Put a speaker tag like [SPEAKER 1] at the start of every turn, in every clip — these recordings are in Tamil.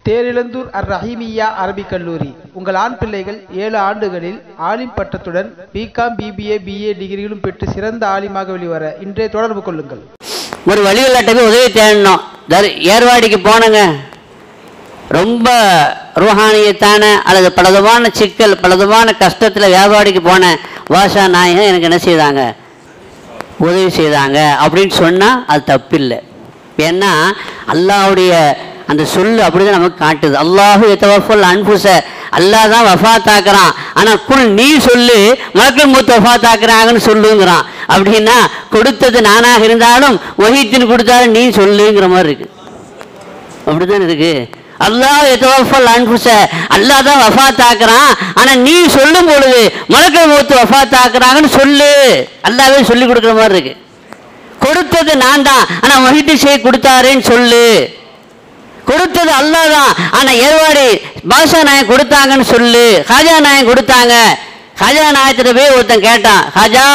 [SPEAKER 1] தேரிழந்தூர் அர் ரஹீமியா அரபிக் கல்லூரி. உங்கள் ஆண் பிள்ளைகள் 7 ஆண்டுகளில் ஆலிம் பட்டத்துடன் பிகாம், பிபிஏ, பிஏ டிகிரிகளும் பெற்று சிறந்த ஆலிமாக வெளிவர இன்றே தொடர்பு கொள்ளுங்கள்.
[SPEAKER 2] ஒரு வழிகாட்ட உதவி தேடணும். ஏர்வாடிக்கு போனங்க, ரொம்ப ரூஹானியத்தான அல்லது பலவிதமான சிக்கல், பலவிதமான கஷ்டத்தில் வியாபாரிக்கு போன வாஷா நாயகம் எனக்கு என்ன செய்தாங்க, உதவி செய்தாங்க அப்படின்னு சொன்னால் அது தப்பில்லை. ஏன்னா அல்லாஹ்வுடைய அந்த சொல்லு அப்படிதான் நமக்கு காட்டுது. அல்லாஹு எத்தவஃபல் அன்புச, அல்லாஹ் தான் வஃபாத்தாக்குறான். ஆனால் குல் நீ சொல்லு மக்கள் மூத்த வஃபாத்தாக்குறாங்கன்னு சொல்லுங்கிறான். அப்படின்னா கொடுத்தது நானாக இருந்தாலும் வஹீத்தின் கொடுத்தாலும் நீ சொல்லுங்கிற மாதிரி இருக்கு. அப்படிதான் இருக்கு. அல்லாஹ் எத்தவஃபல் அன்புச, அல்லாஹ் தான் வஃபாத்தாக்குறான். ஆனால் நீ சொல்லும் பொழுது மலக்கள் மூத்த வஃபாத்தாக்குறாங்கன்னு சொல்லு, அல்லாஹ்வே சொல்லி கொடுக்குற மாதிரி இருக்கு. கொடுத்தது நான் தான், ஆனால் வஹீத்து செய்ய கொடுத்தாருன்னு சொல்லு. கொடுத்தது அல்லாஹ் தான், ஆனால் ஏர்வாடி பாஷா நாயகம் கொடுத்தாங்கன்னு சொல்லு. ஹாஜா நாயகம் கொடுத்தாங்க. ஹாஜா நாயகத்திட்ட போய் ஒருத்தன் கேட்டான், ஹாஜா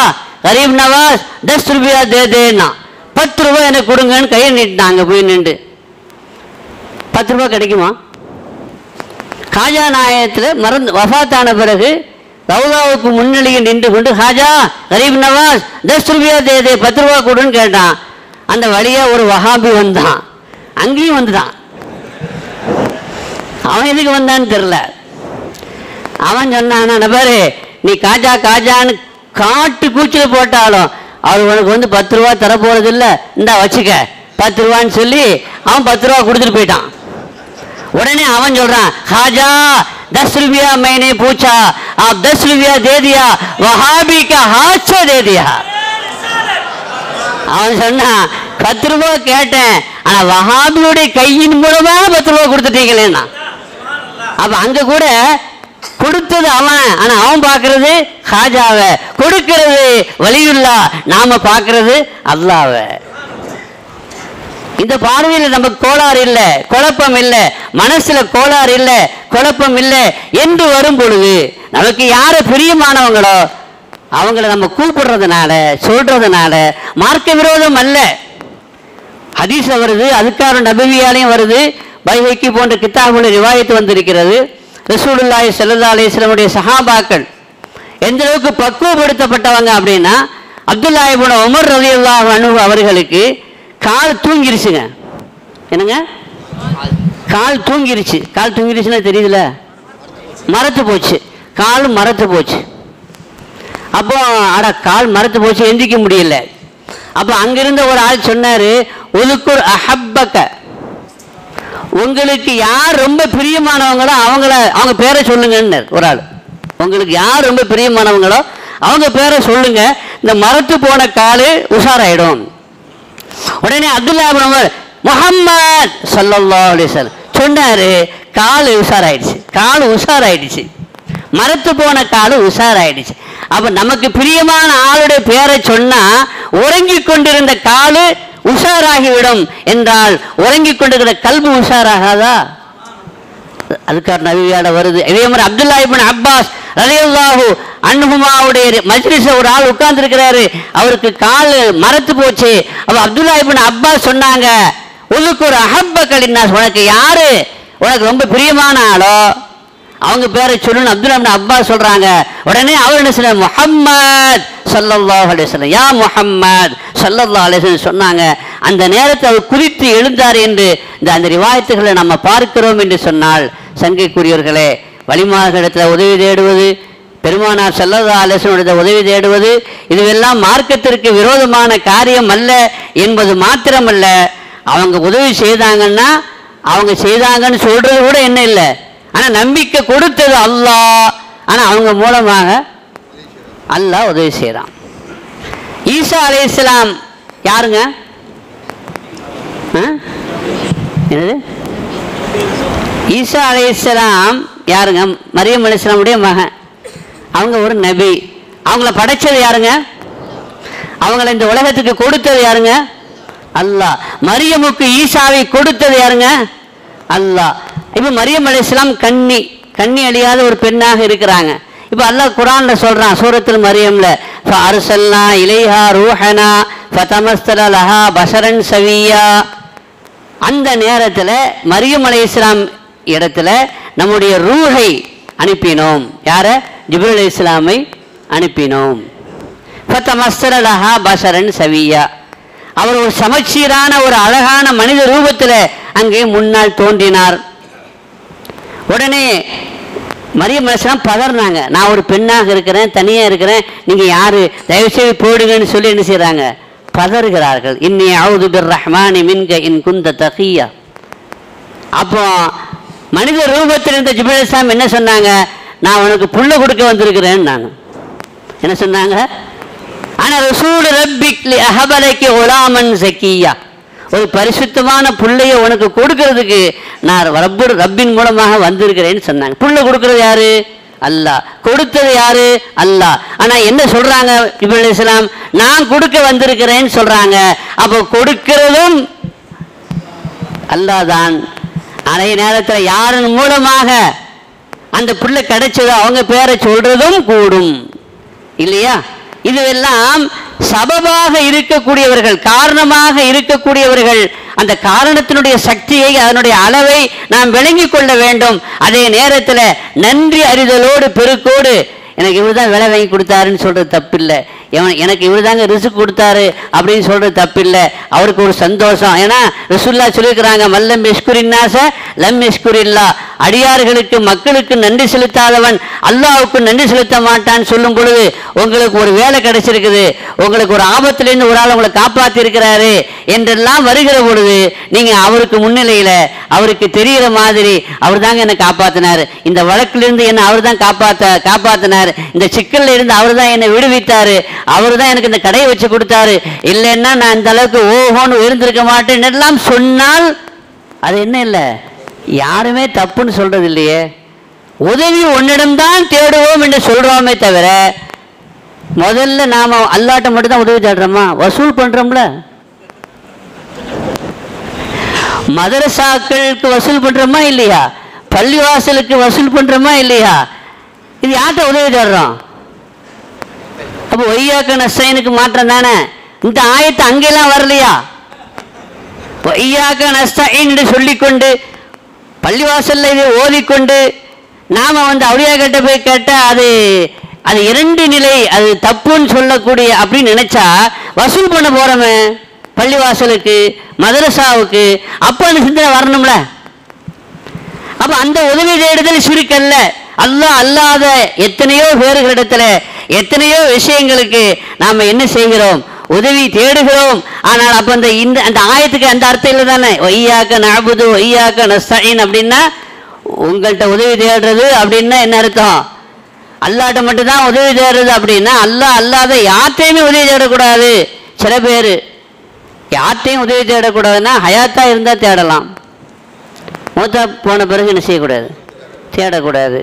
[SPEAKER 2] கரீப் நவாஸ் 10 ரூபாய் தேன்னா, 10 ரூபாய் எனக்கு கொடுங்கன்னு கையை நீட்டினாங்க. போய் நின்று 10 ரூபாய் கிடைக்குமா? ஹாஜா நாயகத்தில் மறந்து வஃபாத்தான பிறகு ரவுதாவுக்கு முன்னிலையில் நின்று கொண்டு ஹாஜா கரீப் நவாஸ் 10 ரூபாய் தேதே, 10 ரூபாய் கொடுன்னு கேட்டான். அந்த வழியா ஒரு வஹாபி வந்தான், அங்கேயும் வந்துட்டான். அவன் எதுக்கு வந்தான்னு தெரியல. அவன் சொன்னான், பாரு நீ காஜா காஜான்னு காட்டு கூச்சல் போட்டாலும் அவர் உனக்கு வந்து 10 ரூபா தரப்போறது இல்லை, இந்தா வச்சுக்க 10 ரூபான்னு சொல்லி அவன் 10 ரூபா கொடுத்துட்டு போயிட்டான். உடனே அவன் சொல்றான், ஹாஜா 10 रुपया मैंने पूछा, आप 10 रुपया दे दिया, वहाबी का हाथ से दे दिया. அவன் சொன்னா 10 ரூபாய் கேட்டேன், ஆனா வஹாபியுடைய கையின் மூலமா 10 ரூபாய் கொடுத்துட்டீங்களேன்னா. அப்ப அங்க கூட கொடுத்தது அவன், ஆனா அவன் பார்க்கறது ஹாஜாவை, கொடுக்கிறது வலியுல்லா, நாம பார்க்கறது அல்லாஹ்வை. இந்த பார்வையில் நமக்கு கோளாறு இல்லை, குழப்பம் இல்லை, மனசுல கோளாறு இல்லை, குழப்பம் இல்லை என்று வரும் பொழுது நமக்கு யார பிரியமானவங்களோ அவங்கள நம்ம கூப்பிடுறதுனால சொல்றதுனால மார்க்க விரோதம் அல்ல. ஹதீஸ்ல வருது, அதுக்கார நபவியாலையும் வருது, பைஹக்கி போன்ற கித்தாபுல ரிவாயத்து வந்திருக்கிறது. ரசூலுல்லாஹி ஸல்லல்லாஹு அலைஹி வஸல்லம் சஹாபாக்கள் எந்த அளவுக்கு பக்குவப்படுத்தப்பட்டவங்க அப்படின்னா, அப்துல்லாஹ் இப்னு உமர் ரலியல்லாஹு அன்ஹு அவர்களுக்கு கால் தூங்கிருச்சுங்க. என்னங்க, கால் தூங்கிருச்சு. கால் தூங்கிருச்சுன்னா தெரியுதுல, மரத்து போச்சு, கால் மரத்து போச்சு. அப்போ அட கால் மரத்து போச்சு, எந்திரிக்க முடியல. அப்போ அங்கிருந்த ஒரு ஆள் சொன்னாரு, உலுக்குர் அஹப்பக்க, உங்களுக்கு யார் ரொம்ப பிரியமானவங்களோ அவங்க பேரை சொல்லுங்கன்னு ஒரு ஆள். உங்களுக்கு யார் ரொம்ப பிரியமானவங்களோ அவங்க பேரை சொல்லுங்க, இந்த மரத்து போன காலு உஷாராயிடும். உடனே அப்துல்லாஹ் இப்னு உமர் முஹம்மத் ஸல்லல்லாஹு அலைஹி வஸல்லம் சொன்னாரு, கால் உஷாராயிடுச்சு, கால் உஷாராயிடுச்சு, மரத்து போன காலு உஷாராயிடுச்சு. அப்ப நமக்கு பிரியமான ஆளுடைய பேரை சொன்னா உறங்கி கொண்டிருந்த காலு உஷாராகிவிடும் என்றால் உறங்கி கொண்டிருக்கிற கல்பு உஷாராகாதா? அதுக்கான நபியாட வருது. இதே மாதிரி அப்துல்லாஹ் இப்னு அப்பாஸ் ரலியல்லாஹு அன்ஹுமாவுடைய மஜ்லிஸ்ல ஒரு ஆள் உட்கார்ந்து இருக்கிறாரு, அவருக்கு கால் மரத்து போச்சு. அப்ப அப்துல்லாஹ் இப்னு அப்பாஸ் சொன்னாங்க, உனக்கு ஒரு அஹப்பக்கலின்னா, உனக்கு யாரு உனக்கு ரொம்ப பிரியமான ஆளோ அவங்க பேரை சொல்லணும். அப்துல்லாஹ் இப்னு அப்பாஸ் சொல்றாங்க. உடனே அவர் என்ன சொன்னார், முஹம்மத் ஸல்லல்லாஹு அலைஹி வஸல்லம், யா முஹம்மத் ஸல்லல்லாஹு அலைஹி வஸல்லம் சொன்னாங்க. அந்த நேரத்தை அவர் குறித்து எழுந்தார் என்று அந்த ரிவாயத்துகளை நம்ம பார்க்கிறோம் என்று சொன்னால், சங்கைக்குரியவர்களே, வலிமார்களிடத்தில் உதவி தேடுவது, பெருமானார் ஸல்லல்லாஹு அலைஹி வஸல்லம் உதவி தேடுவது, இதுவெல்லாம் மார்க்கத்திற்கு விரோதமான காரியம் அல்ல என்பது மாத்திரமல்ல, அவங்க உதவி செய்தாங்கன்னா அவங்க செய்தாங்கன்னு சொல்றது கூட என்ன இல்லை, ஆனால் நம்பிக்கை கொடுத்தது அல்லாஹ். ஆனால் அவங்க மூலமாக அல்லாஹ் உதவி செய்கிறான். ஈசா அலைஹிஸ்ஸலாம் யாருங்க? என்னது? ஈசா அலைஹிஸ்ஸலாம் யாருங்க? மரியம் அலைஹிஸ்ஸலாமுடைய மகன். அவங்க ஒரு நபி. அவங்கள படைச்சது யாருங்க? அவங்கள இந்த உலகத்துக்கு கொடுத்தது யாருங்க? அல்லாஹ். மரியமுக்கு ஈசாவை கொடுத்தது யாருங்க? அல்லாஹ். இப்போ மரியம் அலைஹிஸ்ஸலாம் கண்ணி அழியாத ஒரு பெண்ணாக இருக்கிறாங்க. இப்போ அல்லாஹ் குர்ஆன்ல சொல்றான், சூரத்துல் மரியம்ல, ஃபஅர்சல்னா இலைஹா ரூஹனா ஃபதமஸ்ஸல லஹா பஷரன் சவியா. அந்த நேரத்தில் மரியம் அலைஹிஸ்ஸலாம் இடத்துல நம்முடைய ரூஹை அனுப்பினோம். யார? ஜிப்ரீல் அலைஹிஸ்ஸலாமை அனுப்பினோம். ஃபதமஸ்ஸல லஹா பஷரன் சவியா, அவர் ஒரு சமச்சீரான ஒரு அழகான மனித ரூபத்தில் அங்கே முன்னால் தோன்றினார். உடனே மரியம் அலைஹிஸ்ஸலாம் பதறினாங்க. நான் ஒரு பெண்ணாக இருக்கிறேன், தனியாக இருக்கிறேன், நீங்கள் யாரு, தயவுசெய்து போடுங்கன்னு சொல்லி என்ன செய்கிறாங்க? பதறுகிறார்கள். இன்னி அஊது பிர்ரஹ்மானி மின்க இன் குந்த தகியா. அப்போ மனித ரூபத்தில் இருந்த ஜிப்ரீல் அலைஹிஸ்ஸலாம் என்ன சொன்னாங்க? நான் உனக்கு புள்ள கொடுக்க வந்திருக்கிறேன். நான் என்ன சொன்னாங்க? ஆனால் ரசூல் ரப்பிக் லி அஹபலகி குலாமன் ஸக்கியா, ஒரு பரிசுத்தமான புள்ளையை உனக்கு கொடுக்கறதுக்கு நான் ரப்பின் மூலமாக வந்திருக்கிறேன்னு சொன்னாங்க. புள்ள கொடுக்கறது யாரு? அல்லாஹ். கொடுத்தது யாரு? அல்லாஹ். ஆனா என்ன சொல்றாங்க ஜிப்ரீல் அலைஹிஸ்ஸலாம்? நான் கொடுக்க வந்திருக்கிறேன்னு சொல்றாங்க. அப்போ கொடுக்கிறதும் அல்லாஹ் தான். அதே நேரத்தில் யாரின் மூலமாக அந்த புள்ள கிடைச்சதோ அவங்க பேரை சொல்றதும் கூடும் இல்லையா? இதுவெல்லாம் சபபாக இருக்கக்கூடியவர்கள், காரணமாக இருக்கக்கூடியவர்கள். அந்த காரணத்தினுடைய சக்தியை, அதனுடைய அளவை நாம் விளங்கிக் கொள்ள வேண்டும். அதே நேரத்தில் நன்றி அறிதலோடு பெருக்கோடு, எனக்கு இவர் தான் வேலை வாங்கி கொடுத்தாருன்னு சொல்றது தப்பில்லை, எனக்கு இவர் தாங்க ரிஸ்க் கொடுத்தாரு அப்படின்னு சொல்றது தப்பில்லை. அவருக்கு ஒரு சந்தோஷம். ஏன்னா ரசூலுல்லாஹ் சொல்லியிருக்கிறாங்க, மல்லம் யஷ்குரின்னாஸ லம் யஷ்குரில்லா, அடியார்களுக்கு மக்களுக்கு நன்றி செலுத்தாதவன் அல்லாஹ்வுக்கு நன்றி செலுத்த மாட்டான்னு சொல்லும் பொழுது, உங்களுக்கு ஒரு வேலை கிடைச்சிருக்குது, உங்களுக்கு ஒரு ஆபத்திலிருந்து ஒரு ஆள் உங்களை காப்பாற்றி இருக்கிறாரு என்றெல்லாம் வருகிற பொழுது நீங்க அவருக்கு முன்னிலையில அவருக்கு தெரிகிற மாதிரி, அவர் தாங்க என்னை காப்பாத்தினார், இந்த வழக்கிலிருந்து என்ன அவர் தான் காப்பாத்தினார், இந்த சிக்கல்ல இருந்து அவர் தான் என்னை விடுவித்தாரு, அவர் தான் எனக்கு இந்த கடையை வச்சு கொடுத்தாரு, இல்லைன்னா நான் இந்த அளவுக்கு ஓஹோன்னு இருந்திருக்க மாட்டேன் எல்லாம் சொன்னால் அது என்ன இல்லை, யாருமே தப்புன்னு சொல்றது இல்லையே. உதவி உன்னிடம்தான் தேடுவோம் என்று சொல்றோமே தவிர, முதல்ல நாம அல்லாட்ட மட்டும் தான் உதவி தேடுறோமா? வசூல் பண்றோம்ல, மதரசாக்களுக்கு வசூல் பண்றோமா இல்லையா? பள்ளிவாசலுக்கு வசூல் பண்றோமா இல்லையா? இது யார்கிட்ட உதவி தேடுறோம்? அப்போ ஒய்யாக்க நஸ்தைனுக்கு மாற்றம் தானே. இந்த ஆயத்தை அங்கெல்லாம் வரலையா? ஒய்யாக்க நஸ்தைன் என்று சொல்லிக்கொண்டு பள்ளிவாசல்ல இதை ஓதிக்கொண்டு நாம அவுலியா கிட்ட போய் கேட்டா அது இரண்டு நிலை, அது தப்புன்னு சொல்லக்கூடிய அப்படின்னு நினைச்சா வசூல் பண்ண போறோமே பள்ளிவாசலுக்கு மதரசாவுக்கு, அப்ப அந்த சிந்தனை வரணும்ல. அப்ப அந்த உதவி தேடுதல் சுருக்கல்ல. அல்லாஹ் அல்லாத எத்தனையோ பேர்களிடத்துல எத்தனையோ விஷயங்களுக்கு நாம என்ன செய்கிறோம்? உதவி தேடுகிறோம். ஆனால் அப்ப அந்த ஆயத்துக்கு அந்த அர்த்தம் இல்லை தானே. ஒய்யாக்க நஅபுது ஒய்யாக்க நஸ்தஈன் அப்படின்னா உங்கள்கிட்ட உதவி தேடுறது அப்படின்னா என்ன அர்த்தம்? அல்லாட்ட மட்டும்தான் உதவி தேடுறது அப்படின்னா அல்லாஹ் அல்லாத யார்ட்டையுமே உதவி தேடக்கூடாது. சில பேர் யார்ட்டையும் உதவி தேடக்கூடாதுன்னா ஹயாத்தா இருந்தால் தேடலாம், மூத்தா போன பிறகு என்ன செய்யக்கூடாது? தேடக்கூடாது.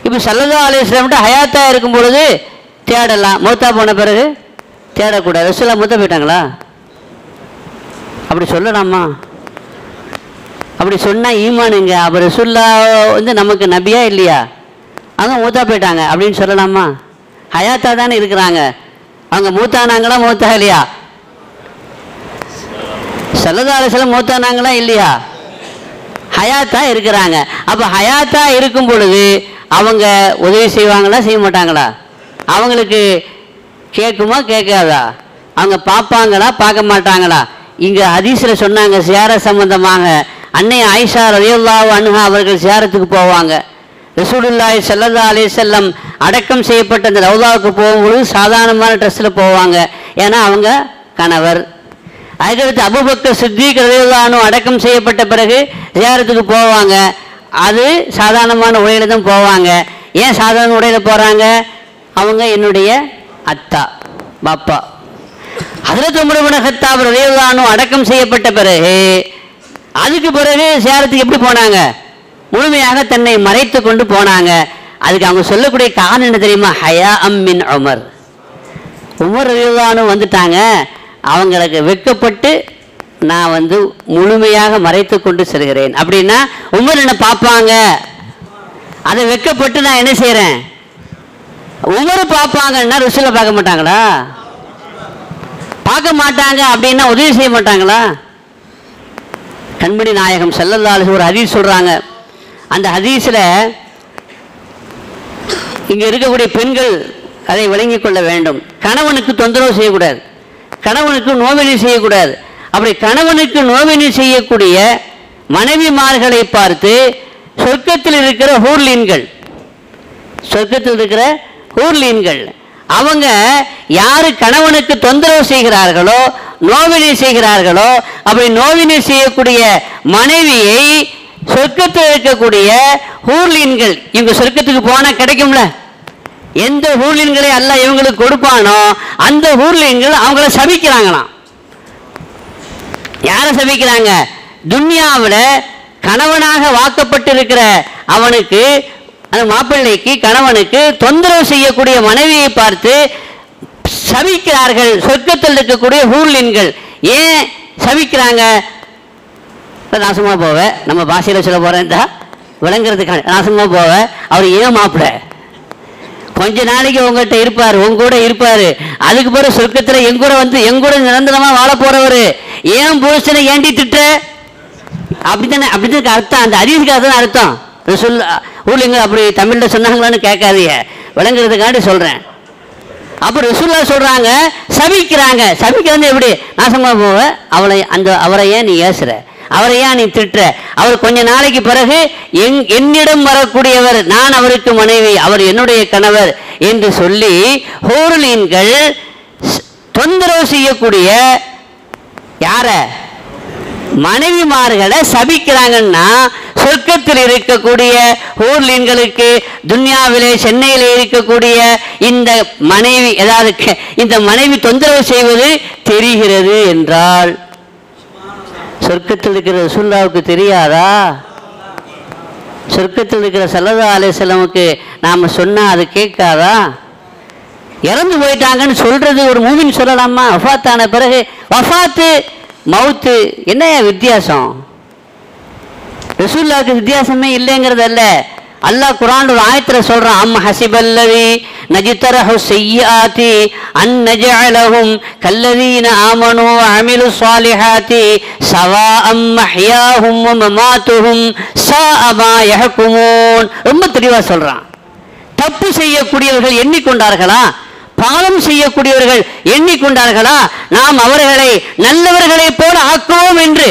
[SPEAKER 2] இப்போ ஸல்லல்லாஹு அலைஹி வஸல்லம் ஹயாத்தா இருக்கும் பொழுது தேடலாம், மூத்தா போன பிறகு தேடக்கூடாது. ரசூலுல்லாஹ் மூத்தா போயிட்டாங்களா? அப்படி சொல்லலாமா? அப்படி சொன்னால் ஈமானுங்க. அப்போ ரசூலுல்லாஹ் நமக்கு நபியா இல்லையா? அவங்க மூத்தா போயிட்டாங்க அப்படின்னு சொல்லலாமா? ஹயாத்தா தானே இருக்கிறாங்க. அவங்க மூத்தானாங்களா மூத்தா இல்லையா? ஸல்லல்லாஹு அலைஹி வஸல்லம் மூத்தானாங்களா இல்லையா? ஹயாத்தா இருக்கிறாங்க. அப்போ ஹயாத்தா இருக்கும் பொழுது அவங்க உதவி செய்வாங்களா செய்ய மாட்டாங்களா? அவங்களுக்கு கேட்குமா கேட்காதா? அவங்க பார்ப்பாங்களா பார்க்க மாட்டாங்களா? இங்கே ஹதீஸில் சொன்னாங்க சியார சம்பந்தமாக, அன்னை ஆயிஷா ரலியல்லாஹு அன்ஹா அவர்கள் சியாரத்துக்கு போவாங்க. ரசூலுல்லாஹி ஸல்லல்லாஹு அலைஹி வஸல்லம் அடக்கம் செய்யப்பட்ட அந்த ரவுதாவுக்கு போகும்பொழுது சாதாரணமான ட்ரெஸ்ஸில் போவாங்க, ஏன்னா அவங்க கணவர். அதுக்கடுத்து அபூபக்கர் சித்தீக் ரலியல்லாஹு அன்ஹு அடக்கம் செய்யப்பட்ட பிறகு ஜியாரத்துக்கு போவாங்க, அது சாதாரணமான உடையில தான் போவாங்க. ஏன் சாதாரண உடையில போகிறாங்க? அவங்க என்னுடைய அத்தா பாப்பா. ஹஜ்ரத் உமர் இப்னு கத்தாப் ரலியல்லாஹு அன்ஹு அடக்கம் செய்யப்பட்ட பிறகு அதுக்கு பிறகு ஜியாரத்துக்கு எப்படி போனாங்க? முழுமையாக தன்னை மறைத்து கொண்டு போனாங்க. அதுக்கு அவங்க சொல்லக்கூடிய காரணம் என்ன தெரியுமா? ஹயா மின் உமர். உமர் ரலியல்லாஹு அன்ஹு வந்துட்டாங்க, அவங்களுக்கு வெட்கப்பட்டு நான் முழுமையாக மறைத்து கொண்டு செல்கிறேன் அப்படின்னா உமர் என்ன பார்ப்பாங்க, அதை வெட்கப்பட்டு நான் என்ன செய்கிறேன்? உமர் பார்ப்பாங்கன்னா ரசூலை பார்க்க மாட்டாங்களா? பார்க்க மாட்டாங்க அப்படின்னா உதவி செய்ய மாட்டாங்களா? கண்மணி நாயகம் ஸல்லல்லாஹு அலைஹி வஸல்லம் ஒரு ஹதீஸ் சொல்றாங்க, அந்த ஹதீஸில் இங்கே இருக்கக்கூடிய பெண்கள் அதை விளங்கிக் கொள்ள வேண்டும். கணவனுக்கு தொந்தரவு செய்யக்கூடாது, கணவனுக்கு நோவினை செய்யக்கூடாது. அப்படி கணவனுக்கு நோவினை செய்யக்கூடிய மனைவிமார்களை பார்த்து சொர்க்கத்தில் இருக்கிற ஹூர்லீன்கள், சொர்க்கத்தில் இருக்கிற ஹூர்லீன்கள் அவங்க யாரு கணவனுக்கு தொந்தரவு செய்கிறார்களோ, நோவினை செய்கிறார்களோ, அப்படி நோவினை செய்யக்கூடிய மனைவியை சொர்க்கத்தில் இருக்கக்கூடிய ஹூர்லீன்கள், இவங்க சொர்க்கத்துக்கு போனா கிடைக்கும்ல, எந்த ஹூர்லீன்களை அல்லாஹ் இவங்களுக்கு கொடுப்பானோ அந்த ஹூர்லீன்கள் அவங்கள சபிக்கிறாங்களாம். யாரை சபிக்கிறாங்க? துன்யாவில் கணவனாக வாக்கப்பட்டிருக்கிற அவனுக்கு, அந்த மாப்பிள்ளைக்கு, கணவனுக்கு தொந்தரவு செய்யக்கூடிய மனைவியை பார்த்து சபிக்கிறார்கள் சொர்க்கத்தில் இருக்கக்கூடிய ஹூர்லீன்கள். ஏன் சபிக்கிறாங்க? நாசமா போவ, நம்ம பாஷையில் சொல்ல போறேன் விளங்குறதுக்கான, நாசமா போவ, அவர் ஏன் மாப்பிள்ள கொஞ்ச நாளைக்கு உங்ககிட்ட இருப்பாரு, உங்க கூட இருப்பாரு, அதுக்கு பிறகு சொர்க்கத்துல எங்கூட வந்து எங்கூட நிரந்தரமா வாழ போறவரு, ஏன் புருஷனை ஏண்டி திட்ட? அப்படித்தானே, அப்படிதான் அர்த்தம். அந்த ஹதீஸுக்கு அதுதான் அர்த்தம். ஊழிங்க அப்படி தமிழ்ல சொன்னாங்களான்னு கேட்காதீங்க, விளங்குறதுக்காண்டி சொல்றேன். அப்ப ரசூலுல்லாஹ் சொல்றாங்க சபிக்கிறாங்க. சபிக்கிறது எப்படி? நாசமா போவ, அவரை ஏன் நீ ஏசுற, அவரை ஏன் நீ திட்டுற, அவர் கொஞ்ச நாளைக்கு பிறகு என்னிடம் வரக்கூடியவர், நான் அவருக்கு மனைவி, அவர் என்னுடைய கணவர் என்று சொல்லி ஹூர்லீன்கள் தொந்தரவு செய்யக்கூடிய யார மனைவிமார்களை சபிக்கிறாங்கன்னா, சொர்க்கத்தில் இருக்கக்கூடிய ஹூர்லீன்களுக்கு துன்யாவிலே சென்னையிலே இருக்கக்கூடிய இந்த மனைவி, ஏதாவது இந்த மனைவி தொந்தரவு செய்வது தெரிகிறது என்றால் சொர்க்கத்தில் இருக்கிற ரசூலுல்லாஹ்வுக்கு தெரியாதா? சொர்க்கத்தில் இருக்கிற ஸல்லல்லாஹு அலைஹி வஸல்லமுக்கு நாம சொன்னா அது கேட்காதா? இறந்து போயிட்டாங்கன்னு சொல்றது ஒரு மூமின் சொல்லலாமா? வஃபாத்தான பிறகு, வஃபாத்து மவுத்து என்ன வித்தியாசம்? ரசூலுல்லாஹ்வுக்கு வித்தியாசமே இல்லைங்கிறது அல்ல. அல்லாஹ் குர்ஆன்ல ஒரு ஆயத்துல சொல்றான், அம் ஹஸிபல்லதி நஜ்தரஹு ஸய்யிஆதி அன் நஜஅலஹும் கல்லதீன ஆமனூ வ அமிலு ஸாலிஹாதி ஸவாஅம் மஹ்யாஹும் வ மமாத்துஹும் ஸாஅ மா யஹ்குமூன். ரொம்ப தெளிவா சொல்றான். தப்பு செய்யக்கூடியவர்கள் எண்ணிக்கொண்டார்களா, பாவம் செய்யக்கூடியவர்கள் எண்ணிக்கொண்டார்களா, நாம் அவர்களை நல்லவர்களை போல ஆக்குவோம் என்று.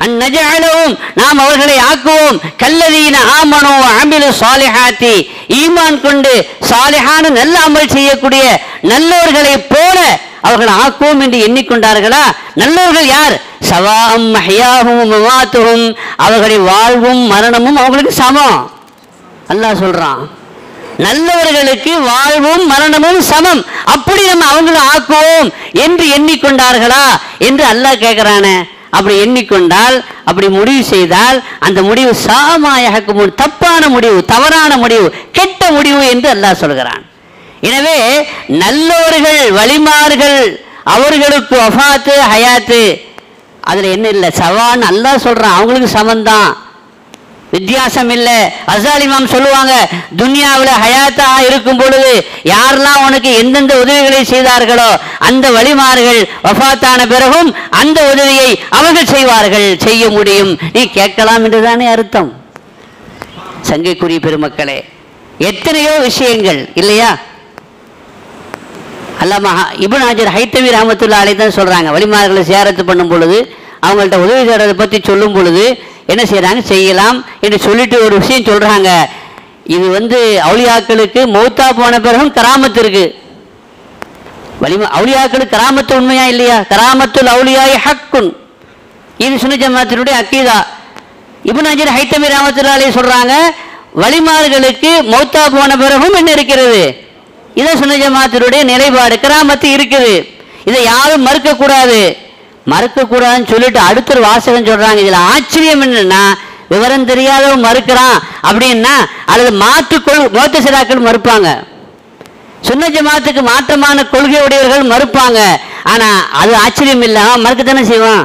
[SPEAKER 2] அந்நஜஅலஹும், நாம் அவர்களை ஆக்குவோம், கல்லதீன ஆமனூ வ அமிலு ஸாலிஹாத்தி, ஈமான் கொண்டு சாலிஹான நல்ல அமல் செய்யக்கூடிய நல்லவர்களை போல அவர்கள் ஆக்குவோம் என்று எண்ணிக்கொண்டார்களா? நல்லவர்கள் யார்? ஸவாஅம் மஹ்யாஹும் வ மமாத்துஹும், அவர்களுடைய வாழ்வும் மரணமும் அவங்களுக்கு சமம். அல்லாஹ் சொல்றான், நல்லவர்களுக்கு வாழ்வும் மரணமும் சமம், அப்படி நம்ம அவங்களை ஆக்குவோம் என்று எண்ணிக்கொண்டார்களா என்று அல்லாஹ் கேட்கிறானே. அப்படி எண்ணிக்கொண்டால், அப்படி முடிவு செய்தால் அந்த முடிவு சாமாயஹ்குமூன், தப்பான முடிவு, தவறான முடிவு, கெட்ட முடிவு என்று அல்லாஹ் சொல்கிறான். எனவே நல்லவர்கள், வலிமார்கள், அவர்களுக்கு வஃபாத்து ஹயாத்து அதுல என்ன இல்லை, சவான்னு அல்லாஹ் சொல்றான், அவங்களுக்கு சமந்தான், வித்தியாசம் இல்லை. அஸாலிமாம் சொல்லுவாங்க, துன்யாவில் ஹயாத்தா இருக்கும் பொழுது யாரெல்லாம் உனக்கு எந்தெந்த உதவிகளை செய்தார்களோ அந்த வலிமார்கள் வஃபாத்தான பிறகும் அந்த உதவியை அவர்கள் செய்வார்கள், செய்ய முடியும். நீ கேட்கலாம் என்றுதானே அர்த்தம். சங்கைக்குரிய பெருமக்களே, எத்தனையோ விஷயங்கள் இல்லையா? அல்லாமா இப்னு ஹஜர் ஹைத்தமி ரஹ்மத்துல்லாஹி அலைஹி தான் சொல்றாங்க, வலிமார்களை சியாரத்து பண்ணும் பொழுது, அவங்கள்ட்ட உதவி செய்யறதை பற்றி சொல்லும் பொழுது என்ன செய்யறாங்க, செய்யலாம் என்று சொல்லிட்டு ஒரு விஷயம் சொல்றாங்க. இது அவுலியாக்களுக்கு மௌத்தா போன பிறகும் கராமத்து இருக்கு. அவுலியாக்களுக்கு கராமத்து உண்மையா இல்லையா? கராமத்துல் அவுலியாய் ஹக்குன், இது சுன்னத் ஜமாஅத்தினுடைய அக்கீதா. இப்னு ஹஜர் ஹைத்தமி ரஹ்மத்துல்லாஹி அலைஹி சொல்றாங்க, வலிமார்களுக்கு மௌத்தா போன பிறகும் என்ன இருக்கிறது? இதான் சுன்னத் ஜமாஅத்தினுடைய நிலைப்பாடு, கராமத்து இருக்குது. இதை யாரும் மறுக்க கூடாது, மறுக்க கூடாதுன்னு சொல்லிட்டு அடுத்த ஒரு வாசகம் சொல்றாங்க. இதுல ஆச்சரியம் என்னன்னா, விவரம் தெரியாதவன் மறுக்கிறான் அப்படின்னா, அல்லது முஅத்தஸிலாக்கள் மறுப்பாங்க, சுன்னத் ஜமாஅத்துக்கு மாற்றமான கொள்கையுடையவர்கள் மறுப்பாங்க. ஆனா அது ஆச்சரியம் இல்லை, அவன் மறுக்கத்தானே செய்வான்.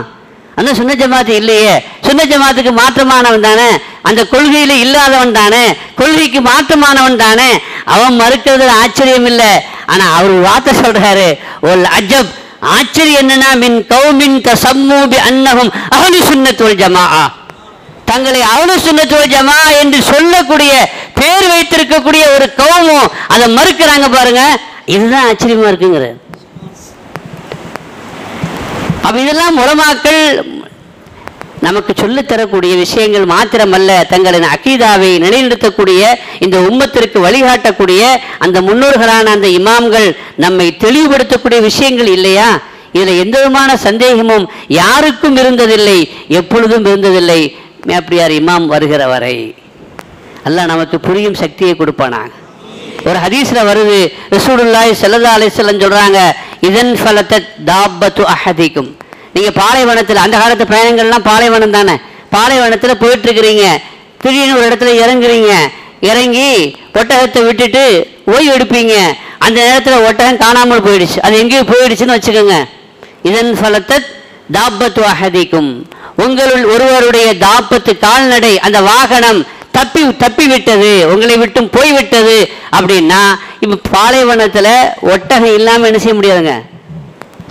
[SPEAKER 2] அந்த சுன்னத் ஜமாஅத்து இல்லையே, சுன்னத் ஜமாஅத்துக்கு மாற்றமானவன் தானே, அந்த கொள்கையில இல்லாதவன் தானே, கொள்கைக்கு மாற்றமானவன் தானே, அவன் மறுக்கிறதுல ஆச்சரியம் இல்லை. ஆனா அவர் வார்த்தை சொல்றாரு, ஒல் அஜப், ஆச்சரியம் என்னன்னா, மின் கௌமின் தஸம்மு பி அன்னஹும் அஹ்லு சுன்னத் வல் ஜமாஅ, தங்களை அஹ்லுஸ் சுன்னத் வல் ஜமா என்று சொல்லக்கூடிய பேர் வைத்திருக்கக்கூடிய ஒரு கௌமும் அதை மறுக்கிறாங்க பாருங்க. இதுதான் ஆச்சரியமா இருக்குங்கிற. அப்ப இதெல்லாம் உலமாக்கள் நமக்கு சொல்லித் தரக்கூடிய விஷயங்கள் மாத்திரமல்ல, தங்களின் அகீதாவை நிலைநிறுத்தக்கூடிய, இந்த உம்மத்திற்கு வழிகாட்டக்கூடிய அந்த முன்னோர்களான அந்த இமாம்கள் நம்மை தெளிவுபடுத்தக்கூடிய விஷயங்கள் இல்லையா? இதுல எந்த விதமான சந்தேகமும் யாருக்கும் இருந்ததில்லை, எப்பொழுதும் இருந்ததில்லை. மேப்பியார் இமாம் வருகிற வரை அல்லாஹ் நமக்கு புரியும் சக்தியை கொடுப்பானாங்க. ஒரு ஹதீஸ்ல வருது, ரசூலுல்லாஹி ஸல்லல்லாஹு அலைஹி வஸல்லம் சொல்றாங்க, இதன் ஃபலத்தத் தாப்பத்து அஹதிக்கும். நீங்க பாலைவனத்தில், அந்த காலத்து பயணங்கள்லாம் பாலைவனம் தானே, பாலைவனத்தில் போயிட்டு இருக்கிறீங்க, திடீர்னு ஒரு இடத்துல இறங்குறீங்க, இறங்கி ஒட்டகத்தை விட்டுட்டு ஓய்வு எடுப்பீங்க. அந்த நேரத்தில் ஒட்டகம் காணாமல் போயிடுச்சு, அது எங்கேயும் போயிடுச்சுன்னு வச்சுக்கோங்க. இதன் ஃபலத்தத் தாப்பத்து அஹதிக்கும், உங்களுள் ஒருவருடைய தாப்பத்து கால்நடை, அந்த வாகனம் தப்பி விட்டது, உங்களை விட்டும் போய்விட்டது அப்படின்னா, இப்போ பாலைவனத்தில் ஒட்டகம் இல்லாமல் என்ன செய்ய முடியாதுங்க,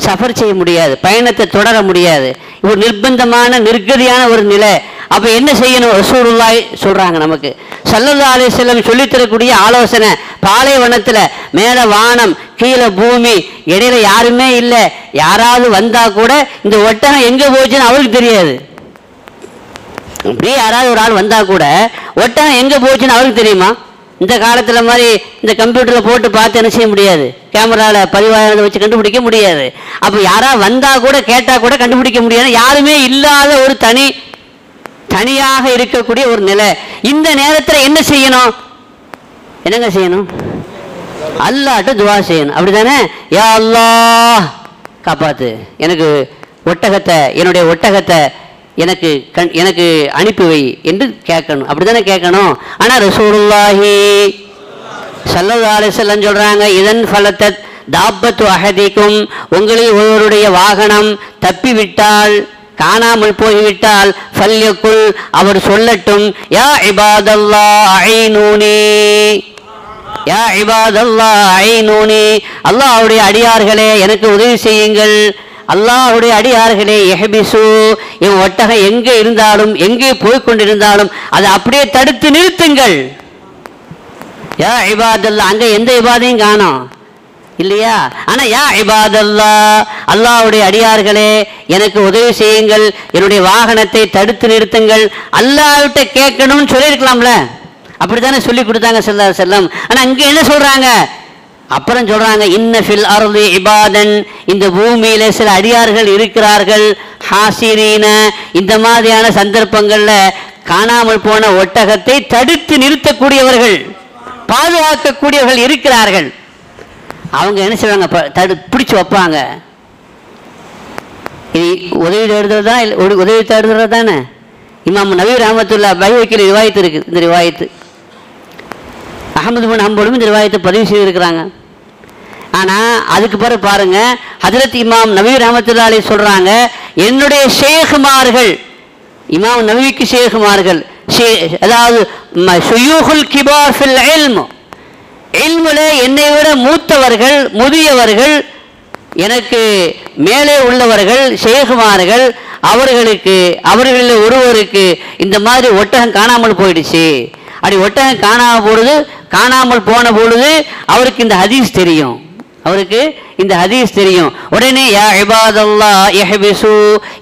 [SPEAKER 2] சஃபர் செய்ய முடியாது, பயணத்தை தொடர முடியாது. ஒரு நிர்பந்தமான நிர்கதியான ஒரு நிலை. அப்போ என்ன செய்யணும்? ரசூலுல்லாஹி சொல்றாங்க நமக்கு, ஸல்லல்லாஹு அலைஹி வஸல்லம் சொல்லித் தரக்கூடிய ஆலோசனை, பாலைவனத்தில் மேலே வானம் கீழே பூமி, இடையில யாருமே இல்லை, யாராவது வந்தா கூட இந்த ஒட்டகம் எங்கே போச்சுன்னு அவருக்கு தெரியாது. அப்படியே யாராவது ஒரு ஆள் வந்தா கூட ஒட்டகம் எங்கே போச்சுன்னு அவருக்கு தெரியுமா? இந்த காலத்தில் மாதிரி இந்த கம்ப்யூட்டரில் போட்டு பார்த்து என்ன செய்ய முடியாது, கேமராவில் பதிவாக வச்சு கண்டுபிடிக்க முடியாது. அப்போ யாராவது வந்தால் கூட கேட்டால் கூட கண்டுபிடிக்க முடியாது. யாருமே இல்லாத ஒரு தனியாக இருக்கக்கூடிய ஒரு நிலை. இந்த நேரத்தில் என்ன செய்யணும்? என்னங்க செய்யணும்? அல்லாஹ்ட்ட துவா செய்யணும். அப்படிதானே? யா அல்லாஹ் காப்பாத்து, எனக்கு ஒட்டகத்தை, என்னுடைய ஒட்டகத்தை எனக்கு அனுப்பி வை என்று கேட்கணும். அப்படித்தானே கேட்கணும். ஆனால் ரசூலுல்லாஹி ஸல்லல்லாஹு அலைஹி வஸல்லம் சொல்றாங்க, இதன் ஃபலத்தத் தாப்பத்து அஹதிக்கும், உங்களில் ஒருவருடைய வாகனம் தப்பிவிட்டால், காணாமல் போய்விட்டால், ஃபல்யக்குல், அவர் சொல்லட்டும், யா இபாதல்லாஹ் ஐனூனி, யா இபாதல்லாஹ் ஐனூனி, அல்லாஹ்வுடைய அடியார்களே எனக்கு உதவி செய்யுங்கள், அல்லாஹ்வுடைய அடியார்களே எஹ்பிசு, என் ஒட்டகம் எங்கே இருந்தாலும் எங்கே போய்கொண்டிருந்தாலும் அதை அப்படியே தடுத்து நிறுத்துங்கள். யா இபாதல்லா, அங்கே எந்த இபாதையும் காணோம் இல்லையா? ஆனா யா இபாதல்லா, அல்லாஹ்வுடைய அடியார்களே எனக்கு உதவி செய்யுங்கள், என்னுடைய வாகனத்தை தடுத்து நிறுத்துங்கள். அல்லாஹ்விட்ட கேட்கணும்னு சொல்லியிருக்கலாம்ல, அப்படித்தானே சொல்லி கொடுத்தாங்க ஸல்லல்லாஹு அலைஹி வஸல்லம். ஆனா அங்கே என்ன சொல்றாங்க? அப்புறம் சொல்றாங்க, இன்ன ஃபில் அர்தி இபாதன், இந்த பூமியில சில அடியார்கள் இருக்கிறார்கள், ஹாசிரீன, இந்த மாதிரியான சந்தர்ப்பங்கள்ல காணாமல் போன ஒட்டகத்தை தடுத்து நிறுத்தக்கூடியவர்கள், பாதுகாக்கக்கூடியவர்கள் இருக்கிறார்கள். அவங்க என்ன செய்வாங்க? பிடிச்சு வைப்பாங்க. இது உதவி தேடுறது தான், உதவி தேடுறது தானே. இமாம் நபி ரஹ்மத்துல்லாஹி பைஹக்கில் ரிவாயத்து இருக்கு. இந்த ரிவாயத்து அஹ்மது பின் ஹம்பலும் இந்த ரிவாயத்தை பதிவு செய்திருக்கிறாங்க. ஆனால் அதுக்கு பிறகு பாருங்க, ஹஜ்ரத் இமாம் நபி ரஹ்மத்துல்லாஹி அலைஹி சொல்றாங்க, என்னுடைய ஷேகுமார்கள், இமாம் நபிக்கு ஷேகுமார்கள், அதாவது ஷுயூஹுல் கிபார் ஃபில் இல்ம், இல்முல என்னை விட மூத்தவர்கள், முதியவர்கள், எனக்கு மேலே உள்ளவர்கள், ஷேகுமார்கள், அவர்களில் ஒருவருக்கு இந்த மாதிரி ஒட்டகம் காணாமல் போயிடுச்சு. அப்படி ஒட்டகம் காணாமல் போன பொழுது அவருக்கு இந்த ஹதீஸ் தெரியும், அவருக்கு இந்த ஹதீஸ் தெரியும். உடனே யா இபாதல்லாஹ் யஹ்பிசு,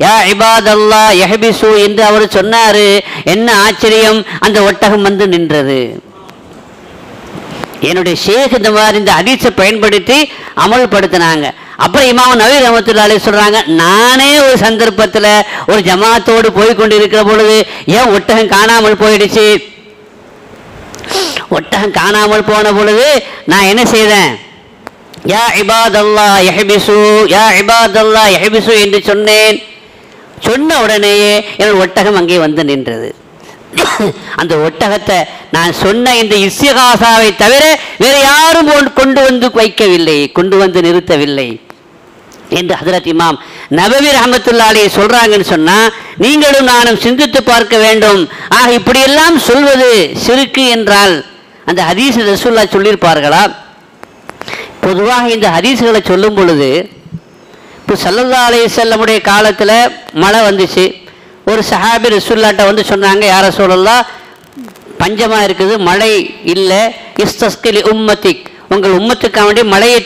[SPEAKER 2] யா இபாதல்லாஹ் யஹ்பிசு என்று அவர் சொன்னாரு. என்ன ஆச்சரியம், அந்த ஒட்டகம் வந்து நின்றது. என்னுடைய ஷேக் இந்த மாதிரி இந்த ஹதீஸை பயன்படுத்தி அமல்படுத்தினாங்க. அப்புறம் இமாம் நபி ரஹ்மத்துல்லாஹி அலைஹி சொல்றாங்க, நானே ஒரு சந்தர்ப்பத்தில் ஒரு ஜமாத்தோடு போய் கொண்டு இருக்கிற பொழுது ஏன் ஒட்டகம் காணாமல் போயிடுச்சு, ஒட்டகம் காணாமல் போன பொழுது நான் என்ன செய்தேன், யா இபாதல்லாஹ் யஹ்பிசு, யா இபாதல்லாஹ் யஹ்பிசு என்று சொன்னேன். சொன்ன உடனேயே என் ஒட்டகம் அங்கே வந்து நின்றது. அந்த ஒட்டகத்தை நான் சொன்ன இந்த இஸ்திகாசாவை தவிர வேறு யாரும் கொண்டு வந்து வைக்கவில்லை, கொண்டு வந்து நிறுத்தவில்லை என்று ஹஜ்ரத் இமாம் நபவி ரஹ்மத்துல்லாஹி அலைஹி சொல்றாங்கன்னு சொன்னா, நீங்களும் நானும் சிந்தித்து பார்க்க வேண்டும். இப்படியெல்லாம் சொல்வது சிறுக்கு என்றால் அந்த ஹதீஸ் ரசூலுல்லாஹ் சொல்லியிருப்பார்களா? பொதுவாக இந்த ஹதீஸ்களை சொல்லும் பொழுது, இப்போ ஸல்லல்லாஹு அலைஹி வஸல்லமுடைய காலத்தில் மழை வந்துச்சு, ஒரு சஹாபி ரசூலுல்லாஹ்ட்ட வந்து சொன்னாங்க, யா ரசூலல்லாஹ் பஞ்சமாக இருக்குது, மழை இல்லை, இஸ்தஸ்கிலி உம்மத்திக், உங்கள் உம்மத்துக்காக வேண்டிய மழையை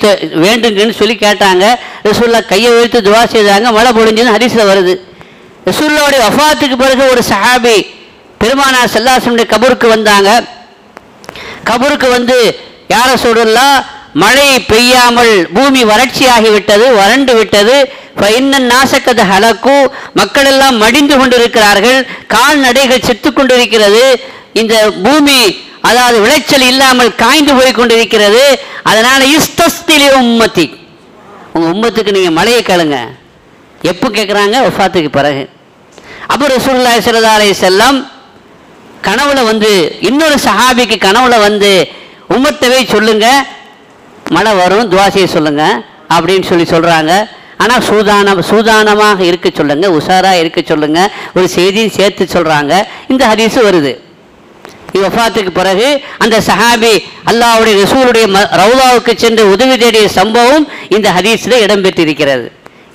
[SPEAKER 2] வேண்டுங்கன்னு சொல்லி கேட்டாங்க. ரசூலுல்லாஹ் கையை உயர்த்தி துவா செய்தாங்க, மழை பொழிஞ்சுன்னு ஹதீஸ்ல வருது. ரசூலுல்லாஹ்வுடைய வஃபாத்துக்கு பிறகு ஒரு சஹாபி பெருமானார் ஸல்லல்லாஹு அலைஹி வஸல்லம் கபருக்கு வந்தாங்க. கபருக்கு வந்து யா ரசூலுல்லாஹ் மழை பெய்யாமல் பூமி வறட்சியாகிவிட்டது, வறண்டு விட்டது, நாசக்கத ஹலக்கு, மக்கள் எல்லாம் மடிந்து கொண்டிருக்கிறார்கள், கால்நடைகள் செத்து கொண்டிருக்கிறது, இந்த பூமி அதாவது விளைச்சல் இல்லாமல் காய்ந்து போய் கொண்டிருக்கிறது, அதனால இஸ்தஸ்திலி உம்மத்தி, உங்க உம்மத்துக்கு நீங்க மழையை கேளுங்க. எப்போ கேட்குறாங்க? வஃபாத்துக்கு பிறகு. அப்போ ரசூலுல்லாஹி ஸல்லல்லாஹு அலைஹி வஸல்லம் கனவுல வந்து இன்னொரு சஹாபிக்கு கனவுல வந்து உம்மத்தவே சொல்லுங்க, மழை வரும், துஆ செய்ய சொல்லுங்க அப்படின்னு சொல்றாங்க. ஆனால் சூதானமாக இருக்க சொல்லுங்க, உஷாரா இருக்க சொல்லுங்க, ஒரு செய்தியும் சேர்த்து சொல்றாங்க. இந்த ஹதீஸ் வருது. வஃபாத்துக்கு பிறகு அந்த சஹாபி அல்லாஹ்வுடைய ரசூலுடைய ரவுலாவுக்கு சென்று உதவி தேடிய சம்பவம் இந்த ஹதீஸ்ல இடம்பெற்றிருக்கிறது.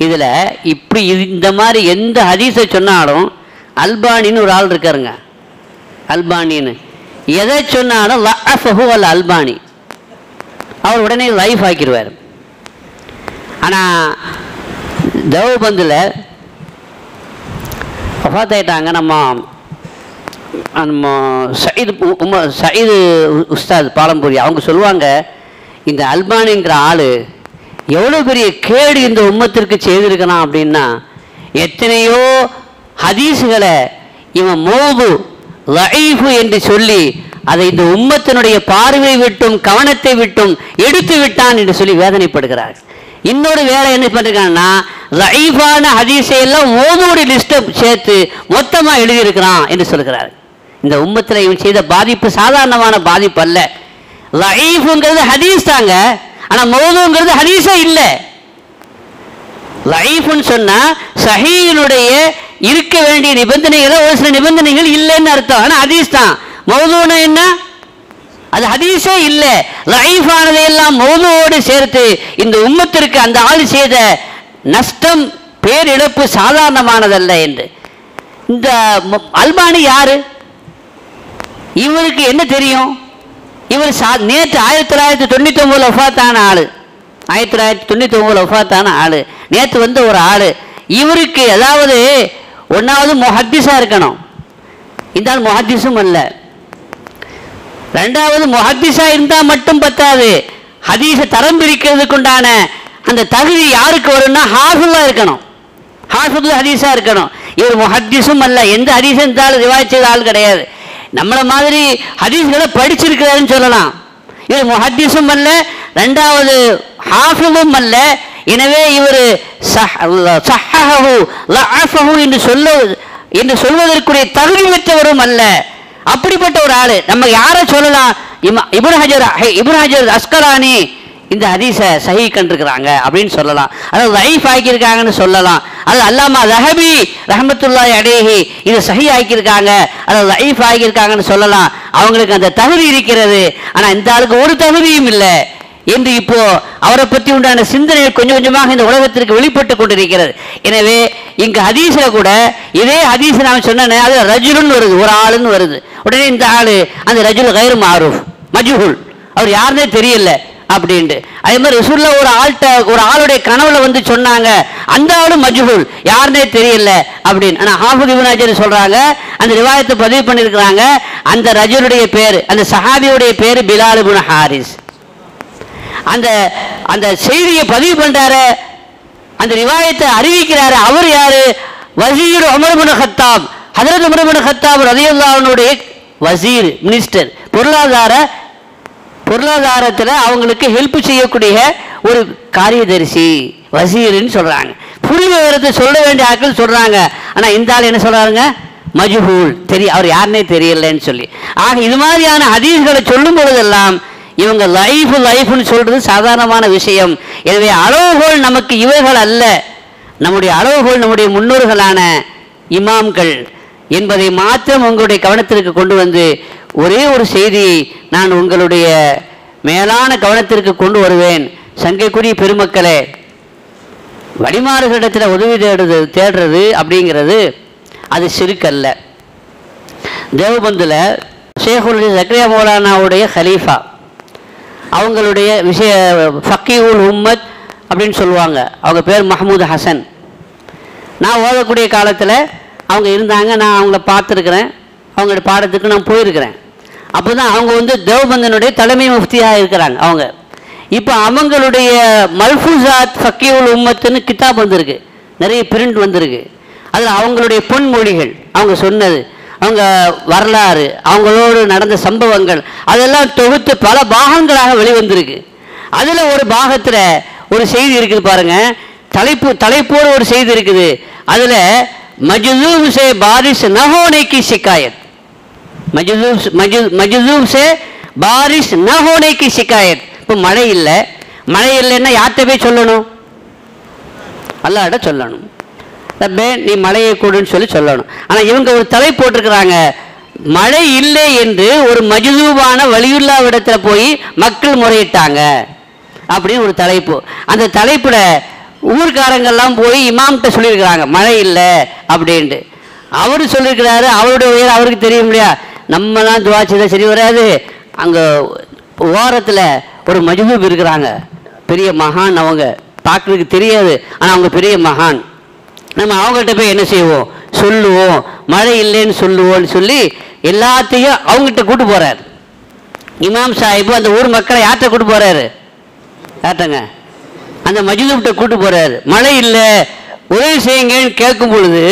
[SPEAKER 2] இதுல இப்படி இந்த மாதிரி எந்த ஹதீஸை சொன்னாலும் அல்பானின்னு ஒரு ஆள் இருக்காருங்க, அல்பானின்னு எதை சொன்னாலும் லஅஃபஹு அல் அல்பானி, அவர் உடனே லைஃப் ஆக்கிடுவார். ஆனால் தேவபந்தில் வஃபாத் ஆயிட்டாங்க நம்ம சயீது உஸ்தாத் பாலம்பூரி, அவங்க சொல்லுவாங்க, இந்த அல்பானிங்கிற ஆள் எவ்வளோ பெரிய கேடு இந்த உம்மத்திற்கு செய்திருக்கலாம் அப்படின்னா, எத்தனையோ ஹதீஸுகளை இவன் மௌது லஈஃபு என்று சொல்லி அதை இந்த உம்மத்தினுடைய பார்வை விட்டும் கவனத்தை விட்டும் எடுத்து விட்டான் என்று சொல்லி வேதனைப்படுகிறார். இன்னொரு வேலை என்ன பண்ணிருக்காங்கன்னா, லஈஃபான ஹதீஸை எல்லாம் மௌதுவோட லிஸ்ட்டை சேர்த்து மொத்தமாக எழுதியிருக்கிறான் என்று சொல்கிறார். இந்த உம்மத்தில் இவன் செய்த பாதிப்பு சாதாரணமான பாதிப்பு அல்ல. லஈஃபுங்கிறது ஹதீஸ் தாங்க, ஆனால் மௌதுங்கிறது ஹதீஸே இல்லை. லஈஃப்னு சொன்னா சஹீஹினுடைய இருக்க வேண்டிய நிபந்தனைகளை ஒரு சில நிபந்தனைகள் இல்லைன்னு அர்த்தம், ஆனால் ஹதீஸ் தான். மௌதுனா என்ன? அது ஹதீஸே இல்லை. லஈஃபானதை எல்லாம் மௌதுவோடு சேர்த்து இந்த உம்மத்திற்கு அந்த ஆள் செய்த நஷ்டம் பேரிழப்பு சாதாரணமானதல்ல என்று. இந்த அல்பானி யாரு? இவருக்கு என்ன தெரியும்? இவர் நேற்று 1999 வஃபாத்தான ஆளு, 1999 வஃபாத்தான ஆளு, நேற்று வந்து ஒரு ஆளு. இவருக்கு அதாவது ஒன்றாவது முஹத்திஸா இருக்கணும், இந்த ஆள் முஹத்திஸும் அல்ல. ரெண்டாவது முஹத்திஸா இருந்தால் மட்டும் பத்தாது, ஹதீஸை தரம் பிரிக்கிறதுக்கு உண்டான அந்த தகுதி யாருக்கு வரும்னா ஹாஃபிஸா இருக்கணும், ஹாஃபிஸ் ஹதீஸா இருக்கணும். இவர் முஹத்திஸும் அல்ல, எந்த ஹதீஸும் இருந்தாலும் ரிவாயத் செய்த ஆள் கிடையாது. நம்மளை மாதிரி ஹதீஸ்களை படிச்சிருக்கிறாருன்னு சொல்லலாம். இவர் முஹத்திஸும் அல்ல, ரெண்டாவது ஹாஃபிஸும் அல்ல. எனவே இவர் ஸஹஹஹு லஅஃபஹு என்று சொல்வதற்குரிய தகுதி பெற்றவரும் அல்ல. அப்படிப்பட்ட ஒரு ஆளு நம்ம யாரை சொல்லலாம்? இப்னு ஹஜர் அஸ்கலானி இந்த ஹதீஸை சஹீஹ் கண்டிருக்கிறாங்க அப்படின்னு சொல்லலாம், அதாவது லைஃப் ஆக்கியிருக்காங்கன்னு சொல்லலாம். அது அல்லாமா ஸஹபி ரஹ்மத்துல்லாஹி அலைஹி இதை சஹீஹ் ஆக்கியிருக்காங்க, அதாவது லைஃப் ஆக்கியிருக்காங்கன்னு சொல்லலாம். அவங்களுக்கு அந்த தகுதி இருக்கிறது. ஆனால் இந்த ஆளுக்கு ஒரு தகுதியும் இல்லை என்று இப்போ அவரை பற்றி உண்டான சிந்தனைகள் கொஞ்சம் கொஞ்சமாக இந்த உலகத்திற்கு வெளிப்பட்டு கொண்டிருக்கிறது. எனவே இங்கு ஹதீஸில் கூட இதே ஹதீஸ் நான் சொன்னேன், அது ரஜுலுன்னு வருது, ஒரு ஆளுன்னு வருது. உடனே இந்த ஆளு அந்த ரஜுல் கைர் மாரூஃப் மஜ்ஹூல், அவர் யாருன்னே தெரியல அப்படின்ட்டு. அதே மாதிரி ரசூலுல்லாஹ் ஒரு ஆளுடைய கனவுல வந்து சொன்னாங்க, அந்த ஆளு மஜ்ஹூல், யாருன்னே தெரியல அப்படின்னு. ஆனால் ஹாஃபிஸ் இப்னு ஹஜர் சொல்றாங்க, அந்த ரிவாயத்தை பதிவு பண்ணியிருக்கிறாங்க, அந்த ரஜுலுடைய பேர், அந்த சஹாபியுடைய பேர் பிலால் இப்னு ஹாரிஸ். அந்த செய்தியை பதிவு பண்றாரு, அந்த ரிவாயத்தை அறிவிக்கிறாரு. அவர் யாரு? வசீர் உமர் இப்னு கத்தாப், ஹஜ்ரத் உமர் இப்னு கத்தாப் ரலியல்லாஹு அன்ஹுடைய வசீர், மினிஸ்டர், பொருளாதாரத்தில் அவங்களுக்கு ஹெல்ப் செய்யக்கூடிய ஒரு காரியதரிசி, வசீர்னு சொல்றாங்க. புரிய விவரத்தை சொல்ல வேண்டிய ஆட்கள் சொல்றாங்க. ஆனால் இந்த ஆள் என்ன சொல்றாருங்க? மஜ்ஹூல், அவர் யாருன்னே தெரியலன்னு சொல்லி. ஆக இது மாதிரியான ஹதீஸ்களை சொல்லும் பொழுதெல்லாம் இவங்க லைஃப்னு சொல்றது சாதாரணமான விஷயம். எனவே அளவுகோல் நமக்கு இவைகள் அல்ல, நம்முடைய அளவுகோல் நம்முடைய முன்னோர்களான இமாம்கள் என்பதை மாத்திரம் உங்களுடைய கவனத்திற்கு கொண்டு வந்து ஒரே ஒரு செய்தியை நான் உங்களுடைய மேலான கவனத்திற்கு கொண்டு வருவேன். சங்கைக்குரிய பெருமக்களே, வழிமாறுகளிடத்தில் உதவி தேடுறது அப்படிங்கிறது அது ஷிர்க் அல்ல. தேவபந்தில் ஷேகுல் ஜக்ரியா மௌலானாவுடைய ஹலீஃபா அவங்களுடைய ஃபக்கீஉல் உம்மத் அப்படின்னு சொல்லுவாங்க. அவங்க பேர் மஹமூது ஹசன். நான் ஓதக்கூடிய காலத்தில் அவங்க இருந்தாங்க. நான் அவங்கள பார்த்துருக்குறேன். அவங்களோட பாடத்துக்கு நான் போயிருக்கிறேன். அப்போ தான் அவங்க தேவபந்தனுடைய தலைமை முஃப்தியாக இருக்கிறாங்க அவங்க. இப்போ அவங்களுடைய மல்ஃபூசாத் ஃபக்கீஉல் உம்மத்துன்னு கிதாப் வந்திருக்கு, நிறைய பிரிண்ட் வந்திருக்கு. அதில் அவங்களுடைய பொன்மொழிகள், அவங்க சொன்னது, அவங்க வரலாறு, அவங்களோடு நடந்த சம்பவங்கள் அதெல்லாம் தொகுத்து பல பாகங்களாக வெளிவந்திருக்கு. அதில் ஒரு பாகத்தில் ஒரு செய்தி இருக்குது பாருங்க, தலைப்போடு ஒரு செய்தி இருக்குது. அதில் மஜ்தூப் சே பாரிஷ் ந ஹோனே கி ஷிகாயத், மஜ்தூப் சே பாரிஷ் ந ஹோனே கி ஷிகாயத். இப்போ மழை இல்லைன்னா யார்கிட்ட போய் சொல்லணும்? அல்லாஹ்ட்ட சொல்லணும். ரப்பே நீ மழையை கூடுன்னு சொல்லணும். ஆனால் இவங்க ஒரு தலை போட்டிருக்கிறாங்க, மழை இல்லை என்று ஒரு மஜ்தூபான வலியுல்லாவிடத்தில் போய் மக்கள் முறையிட்டாங்க அப்படின்னு ஒரு தலைப்பு. அந்த தலைப்பில் ஊர்க்காரங்கள்லாம் போய் இமாம்கிட்ட சொல்லியிருக்கிறாங்க மழை இல்லை அப்படின்ட்டு. அவர் சொல்லியிருக்கிறாரு, அவருடைய உயர் அவருக்கு தெரியும் இல்லையா, நம்மலாம் துவா செய்தால் சரி வராது. அங்கே ஓரத்தில் ஒரு மஜ்தூப் இருக்கிறாங்க, பெரிய மகான். அவங்க பார்க்குறதுக்கு தெரியாது, ஆனால் அவங்க பெரிய மகான். நம்ம அவங்கள்ட்ட போய் என்ன செய்வோம், சொல்லுவோம், மழை இல்லைன்னு சொல்லுவோம்னு சொல்லி எல்லாத்தையும் அவங்ககிட்ட கூட்டு போகிறார். இமாம் சாஹிப்பு அந்த ஊர் மக்களை யார்கிட்ட கூட்டு போகிறாரு? யார்ட்டங்க? அந்த மஜ்தூப்கிட்ட கூட்டு போகிறாரு. மழை இல்லை, உதவி செய்யுங்கன்னு கேட்கும் பொழுது,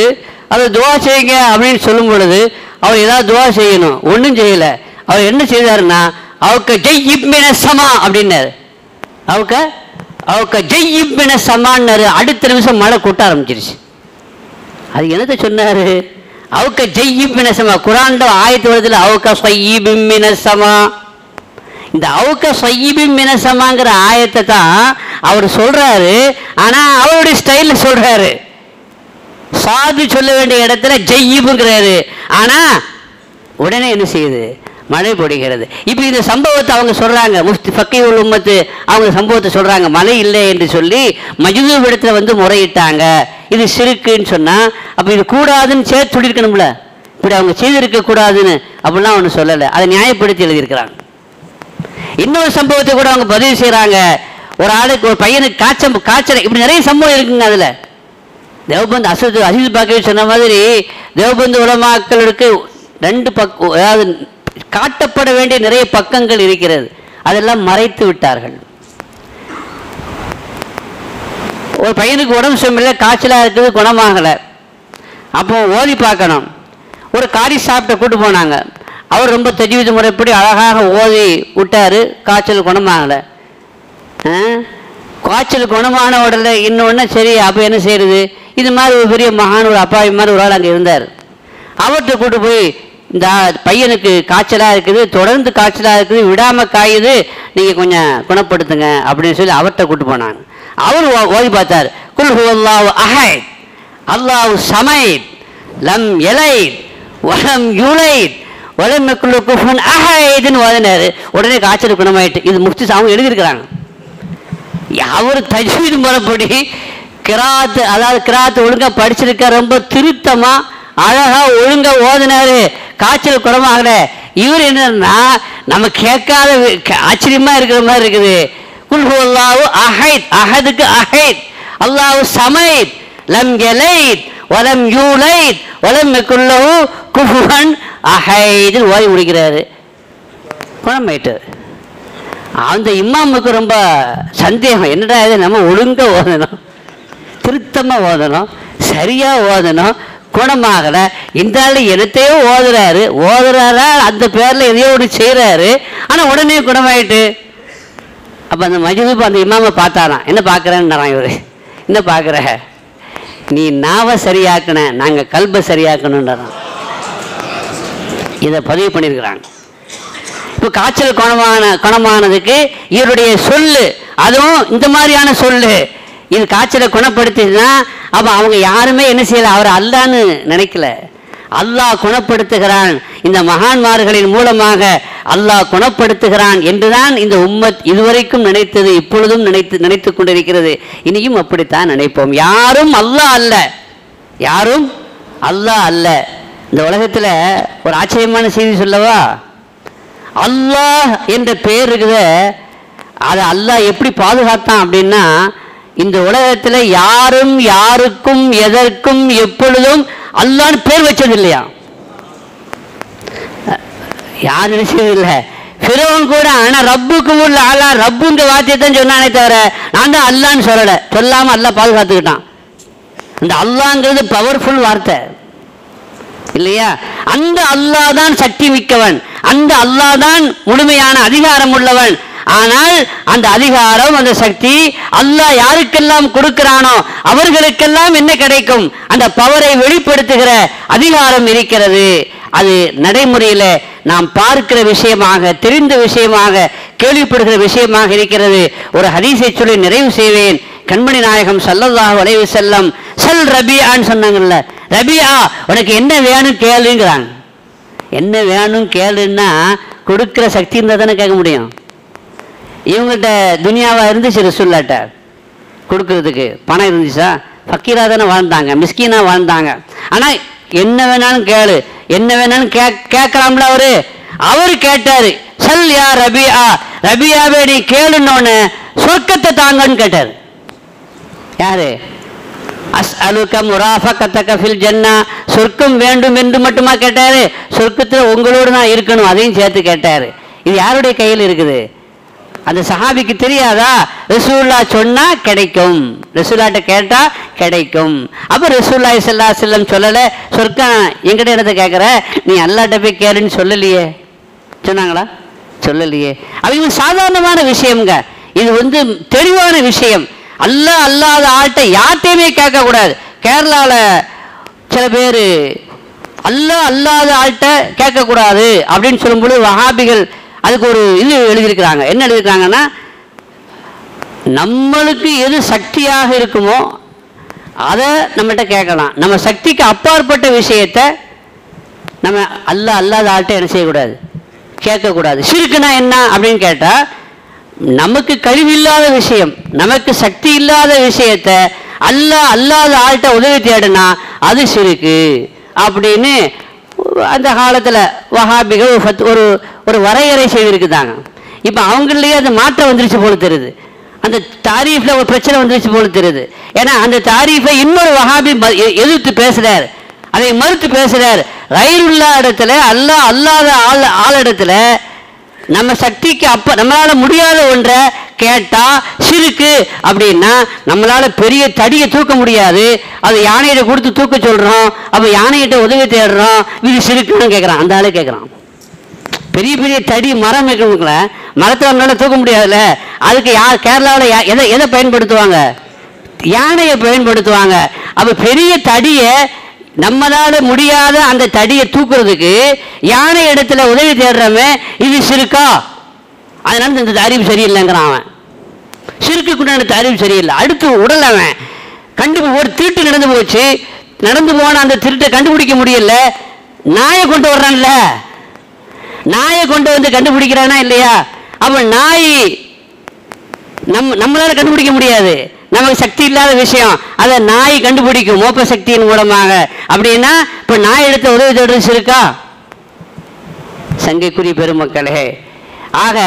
[SPEAKER 2] அதை துவா செய்யுங்க அப்படின்னு சொல்லும் பொழுது அவர் ஏதாவது துவா செய்யணும், ஒன்றும் செய்யலை. அவர் என்ன செய்தாருன்னா அவக்க ஜெய்யிப்மின சமா அப்படின்னாரு. அவக்க ஜெய்யிப்மின சமான்னாரு. அடுத்த நிமிஷம் மழை கொட்ட ஆரம்பிச்சிருச்சு. அது என்னத்தை சொன்னாரு? அவக்க ஜெய்யிப்மின சமா. குர்ஆன்ல ஆயத்து வருதுல, அவக்க ஸய்யிபிம்மின சமா. இந்த அவக்க ஸய்யிபிம்மின சமாங்கிற ஆயத்தை தான் அவர் சொல்றாரு. ஆனா அவருடைய ஸ்டைல்ல சொல்றாரு. சாது சொல்ல வேண்டிய இடத்துல ஜெய்யிபுங்கிறாரு. ஆனா உடனே என்ன செய்யுது, மழை பொழிகிறது. இப்போ இந்த சம்பவத்தை அவங்க சொல்றாங்க, முஃப்தி ஃபக்கீஉல் உம்மத்து அவங்க சம்பவத்தை சொல்றாங்க. மழை இல்லை என்று சொல்லி மஜ்தூப் இடத்துல முறையிட்டாங்க. இது ஷிர்க்குன்னு சொன்னா அப்போ இது கூடாதுன்னு சேர்த்து சொல்லியிருக்கணும்ல. இப்படி அவங்க செய்திருக்க கூடாதுன்னு அப்படிலாம் ஒன்று சொல்லலை, அதை நியாயப்படுத்தி எழுதியிருக்கிறாங்க. இன்னொரு சம்பவத்தை கூட அவங்க பதிவு செய்கிறாங்க. ஒரு ஆளுக்கு, ஒரு பையனுக்கு காய்ச்சல், இப்படி நிறைய சம்பவம் இருக்குங்க. அதில் தேவபந்து அசீஸ் பாக்கவி சொன்ன மாதிரி தேவபந்து உலமாக்களுக்கு ரெண்டு பக்கம், அதாவது காட்டப்பட வேண்டிய நிறைய பக்கங்கள் இருக்கிறது, அதெல்லாம் மறைத்து விட்டார்கள். ஒரு பையனுக்கு உடம்பு சரியில்லை, காய்ச்சலாக இருக்குது, குணமாகலை. அப்போ ஓதி பார்க்கணும். ஒரு காரி சாப்பிட்ட கூட்டு போனாங்க. அவர் ரொம்ப தஜ்வீது முறைப்படி அழகாக ஓதி விட்டார். காய்ச்சல் குணமாகலை. காய்ச்சல் குணமான உடனே இன்னொன்று சரி, அப்போ என்ன செய்யறது? இது மாதிரி ஒரு பெரிய மகான், ஒரு அப்பாவி மாதிரி ஒரு ஆள் அங்கே இருந்தார். அவர்கிட்ட கூட்டு போய், இந்த பையனுக்கு காய்ச்சலாக இருக்குது, தொடர்ந்து காய்ச்சலாக இருக்குது, விடாமல் காயுது, நீங்கள் கொஞ்சம் குணப்படுத்துங்க அப்படின்னு சொல்லி அவர்கிட்ட கூட்டு போனாங்க. அவர் ஓதி பார்த்தார். குல் ஹுவல்லாஹு அஹத் அல்லாஹு ஸமத் லம் யலித் வலம் யூலித் வலம் யகுல் லஹு குஃபுவன் அஹத்னு ஓதினார். உடனே காய்ச்சல் குணமாயிட்டு. இது முஃப்தி அவங்க எழுதியிருக்கிறாங்க. அவர் தஜ்வீத் முறைப்படி கிராத், அதாவது கிராத் ஒழுங்காக படிச்சிருக்க, ரொம்ப திருத்தமாக அழகாக ஒழுங்காக ஓதினாரு, காய்ச்சல் குணமாகல. இவர் என்னன்னா நம்ம கேட்காத ஆச்சரியமாக இருக்கிற மாதிரி இருக்குது. குல் ஹுவல்லாஹு அஹத், அஹதுக்கு அஹத், அல்லாஹு ஸமத் லம் யலித் வலம் யூலித் வலம் யகுல் லஹு குஃபுவன் அஹத் ஓதி முடிக்கிறாரு. குணமாயிட்டு. அந்த இமாமுக்கு ரொம்ப சந்தேகம், என்னடா இது, நம்ம ஒழுங்காக ஓதணும், திருத்தமாக ஓதணும், சரியாக ஓதணும், குணமாகலை. இந்த ஆள் என்னத்தையோ ஓதுறாரா, அந்த பேரில் எதையோ ஒன்று செய்கிறாரு, ஆனால் உடனே குணமாயிட்டு. அப்போ அந்த மஜ்தூப் அந்த இமாமை பார்த்தாராம். என்ன பார்க்குறேன்னாரான் இவர், என்ன பார்க்குற, நீ நாவை சரியாக்குன, நாங்கள் கல்பை சரியாக்கணுன்றான். இதை பதிவு பண்ணியிருக்கிறாங்க. இப்போ காய்ச்சல் குணமானதுக்கு இவருடைய சொல்லு, அதுவும் இந்த மாதிரியான சொல்லு, இது காய்ச்சலை குணப்படுத்தினா அப்போ அவங்க யாருமே என்ன செய்யலை, அவர் அல்லான்னு நினைக்கல. அல்லாஹ் குணப்படுத்துகிறான், இந்த மகான்மார்களின் மூலமாக அல்லாஹ் குணப்படுத்துகிறான் என்றுதான் இந்த உம்மத் இதுவரைக்கும் நினைத்தது, இப்பொழுதும் நினைத்து கொண்டிருக்கிறது. இனியும் அப்படித்தான் நினைப்போம். யாரும் அல்லாஹ் அல்ல, யாரும் அல்லாஹ் அல்ல. இந்த உலகத்தில் ஒரு ஆச்சரியமான செய்தி சொல்லவா? அல்லாஹ் என்ற பெயர் இருக்குத, அதை அல்லாஹ் எப்படி பாதுகாத்தான் அப்படின்னா, இந்த உலகத்தில் யாரும் யாருக்கும் எதற்கும் எப்பொழுதும் அல்லாஹ்னு பேர் வச்சது இல்லையா? யார் நினைச்சது இல்லை. ஃபிரௌன் கூட ஆனால் ரப்புக்கு உள்ள அல்லா ரப்புன்ற வார்த்தையை தான் சொன்னானே தவிர நான் தான் அல்லான்னு சொல்லலை. சொல்லாமல் அல்லாஹ் பாதுகாத்துக்கிட்டான். அந்த அல்லாங்கிறது பவர்ஃபுல் வார்த்தை இல்லையா? அந்த அல்லாஹ் தான் சக்தி மிக்கவன், அந்த அல்லாஹ் தான் முழுமையான அதிகாரம் உள்ளவன். ஆனால் அந்த அதிகாரம், அந்த சக்தி அல்லாஹ் யாருக்கெல்லாம் கொடுக்கிறானோ அவர்களுக்கெல்லாம் என்ன கிடைக்கும்? அந்த பவரை வெளிப்படுத்துகிற அதிகாரம் இருக்கிறது. அது நடைமுறையில் நாம் பார்க்கிற விஷயமாக, தெரிந்த விஷயமாக, கேள்விப்படுகிற விஷயமாக இருக்கிறது. ஒரு ஹதீஸை சொல்லி நிறைவு செய்வேன். கண்மணி நாயகம் ஸல்லல்லாஹு அலைஹி வஸல்லம் சல் ரபியான்னு சொன்னாங்கல்ல, ரபியா உனக்கு என்ன வேணும் கேளுங்கிறாங்க. என்ன வேணும் கேளுன்னா கொடுக்கிற சக்தி இருந்தால் தானே கேட்க முடியும். இவங்ககிட்ட துனியாவாக இருந்துச்சு, ரசூலுல்லாஹ்ட்ட கொடுக்கறதுக்கு பணம் இருந்துச்சா? ஃபக்கீராக தானே வாழ்ந்தாங்க, மிஸ்கீனாக வாழ்ந்தாங்க. ஆனால் என்ன வேணாலும் கேளு, என்ன வேணாலும் கேட்கலாம்ல. அவரு கேட்டாரு, சல் யா ரபியா, ரபியாவே நீ கேளுன்னொன்னு சொர்க்கத்தை தாங்கன்னு கேட்டார். யாரு? அஸ்அலுக முராஃபகதக ஃபில் ஜன்னா, சொர்க்கம் வேண்டும் என்று மட்டுமா கேட்டாரு? சொர்க்கத்தில் உங்களோடு நான் இருக்கணும் அதையும் சேர்த்து கேட்டாரு. இது யாருடைய கையில் இருக்குது? அந்த சஹாபிக்கு தெரியாதா? ரசூலுல்லாஹ் சொன்னா கிடைக்கும், ரசூலுல்லாஹ்ட்ட கேட்டா கிடைக்கும். அப்ப ரசூலுல்லாஹி ஸல்லல்லாஹு அலைஹி வஸல்லம் சொல்லல, சொர்க்கம் என்கிட்ட இடத்த கேட்குற, நீ அல்லாஹ்ட்ட போய் கேளுன்னு சொல்லலையே. சொன்னாங்களா? சொல்லலையே. அவங்க சாதாரணமான விஷயம்ங்க. இது தெளிவான விஷயம். அல்லாஹ் அல்லாத ஆள்கிட்ட யார்ட்டையுமே கேட்கக்கூடாது. கேரளாவில் சில பேர் அல்லாஹ் அல்லாத ஆள்கிட்ட கேட்கக்கூடாது அப்படின்னு சொல்லும்போது வஹாபிகள் அதுக்கு ஒரு இது எழுதியிருக்கிறாங்க. என்ன எழுதியிருக்காங்கன்னா, நம்மளுக்கு எது சக்தியாக இருக்குமோ அதை நம்மகிட்ட கேட்கலாம். நம்ம சக்திக்கு அப்பாற்பட்ட விஷயத்தை நம்ம அல்லாஹ் அல்லாத ஆள்கிட்ட என்ன செய்யக்கூடாது, கேட்கக்கூடாது. ஷிர்க்குனா என்ன அப்படின்னு கேட்டால், நமக்கு கழிவில்லாத விஷயம், நமக்கு சக்தி இல்லாத விஷயத்தை அல்லாஹ் அல்லாத ஆள்கிட்ட உதவி தேடுனா அது ஷிர்க்கு அப்படின்னு அந்த காலத்தில் வஹாபிகள் ஒரு வரையறை செய்திருக்குதாங்க. இப்போ அவங்களையே அந்த மாற்றம் வந்துருச்சு போல தெரியுது. அந்த தாரீஃபில் ஒரு பிரச்சனை வந்துருச்சு போல தெரியுது. ஏன்னா அந்த தாரீஃபை இன்னொரு வஹாபி எதிர்த்து பேசுகிறார், அதை மறுத்து பேசுகிறார். கைருல்லா இடத்துல அல்லாஹ் அல்லாத ஆளிடத்துல நம்ம சக்திக்கு நம்மளால முடியாத ஒன்றை கேட்டா ஷிர்க்கு அப்படின்னா, நம்மளால பெரிய தடியை தூக்க முடியாது, அது யானையிட்ட கொடுத்து தூக்க சொல்றோம், அப்ப யானையிட்ட உதவி தேடுறோம், இது ஷிர்க்குன்னு கேட்கறான். அந்த ஆளே கேட்கறான். பெரிய பெரிய தடி மரம் வைக்கணுங்கள, மரத்தை நம்மளால தூக்க முடியாதுல்ல, அதுக்கு கேரளாவில் எதை பயன்படுத்துவாங்க? யானையை பயன்படுத்துவாங்க. அப்ப பெரிய தடியை நம்மளால முடியாத அந்த தடியை தூக்குறதுக்கு யானை இடத்துல உதவி தேடுறவன் இது ஷிர்கா? அதனால இந்த அறிவு சரியில்லைங்கிறான். அவன் ஷிர்க்குக்குண்டான அறிவு சரியில்லை. அடுத்து உடல் அவன் ஒரு திருட்டு நடந்து போச்சு, நடந்து போன அந்த திருட்டை கண்டுபிடிக்க முடியல, நாயை கொண்டு வர்றான்ல, நாயை கொண்டு வந்து கண்டுபிடிக்கிறானா இல்லையா? அப்ப நாய் நம்மளால கண்டுபிடிக்க முடியாது, நமக்கு சக்தி இல்லாத விஷயம், அதை நாய் கண்டுபிடிக்கும் மோப்ப சக்தியின் மூலமாக. அப்படின்னா இப்ப நாய் எடுத்த உதவி தேடுறது இருக்கா? சங்கைக்குரிய பெருமக்களே, ஆக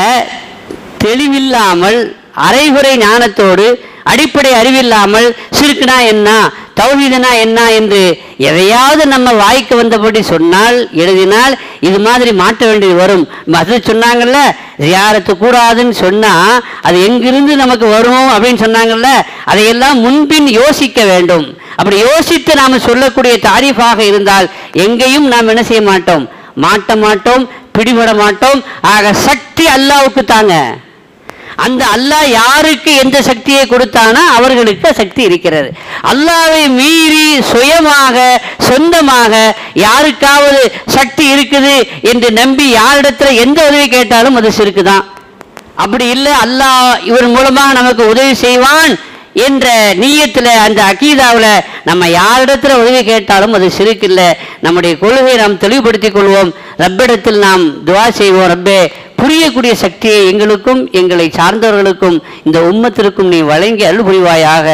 [SPEAKER 2] தெளிவில்லாமல் அரைகுறை ஞானத்தோடு அடிப்படை அறிவில்லாமல் ஷிர்க்னா என்ன, தௌஹீதுனா என்ன என்று எதையாவது நம்ம வாய்க்கு வந்தபடி சொன்னால், எழுதினால் இது மாதிரி மாற்ற வேண்டியது வரும். அது சொன்னாங்கல்ல, ஜியாரத்து கூடாதுன்னு சொன்னா அது எங்கிருந்து நமக்கு வரும் அப்படின்னு சொன்னாங்கல்ல, அதையெல்லாம் முன்பின் யோசிக்க வேண்டும். அப்படி யோசித்து நாம் சொல்லக்கூடிய தாரீஃபாக இருந்தால் எங்கேயும் நாம் என்ன செய்ய மாட்டோம், மாட்ட மாட்டோம், பிடிபட மாட்டோம். ஆக சக்தி அல்லாஹ்வுக்கு தாங்க. அந்த அல்லாஹ் யாருக்கு எந்த சக்தியை கொடுத்தானா அவர்களுக்கு சக்தி இருக்கிறது. அல்லாஹ்வை மீறி சுயமாக சொந்தமாக யாருக்காவது சக்தி இருக்குது என்று நம்பி யாரிடத்துல எந்த உதவி கேட்டாலும் அது ஷிர்க்கு தான். அப்படி இல்லை, அல்லாஹ் இவர் மூலமாக நமக்கு உதவி செய்வான் என்ற நீயத்தில், அந்த அகீதாவில் நம்ம யாரிடத்துல உதவி கேட்டாலும் அது ஷிர்க் இல்லை. நம்முடைய கொள்கையை நாம் தெளிவுபடுத்திக் கொள்வோம். ரப்பிடத்தில் நாம் துஆ செய்வோம், ரப்பே புரியக்கூடிய சக்தியை எங்களுக்கும் எங்களை சார்ந்தவர்களுக்கும் இந்த உம்மத்திற்கும் நீ வழங்கி அருள் புரிவாயாக.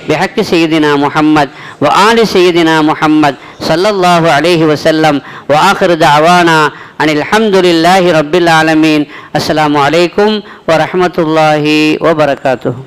[SPEAKER 2] பிஹக்கி சய்யிதினா முஹம்மத் வ ஆலி சய்யிதினா முஹம்மத் ஸல்லல்லாஹு அலைஹி வஸல்லம். வ ஆகிரு தஅவானா அனில் ஹம்துலில்லாஹி ரப்பில் ஆலமீன். அஸ்ஸலாமு அலைக்கும் வ ரஹ்மத்துல்லாஹி வ பரகாத்துஹு.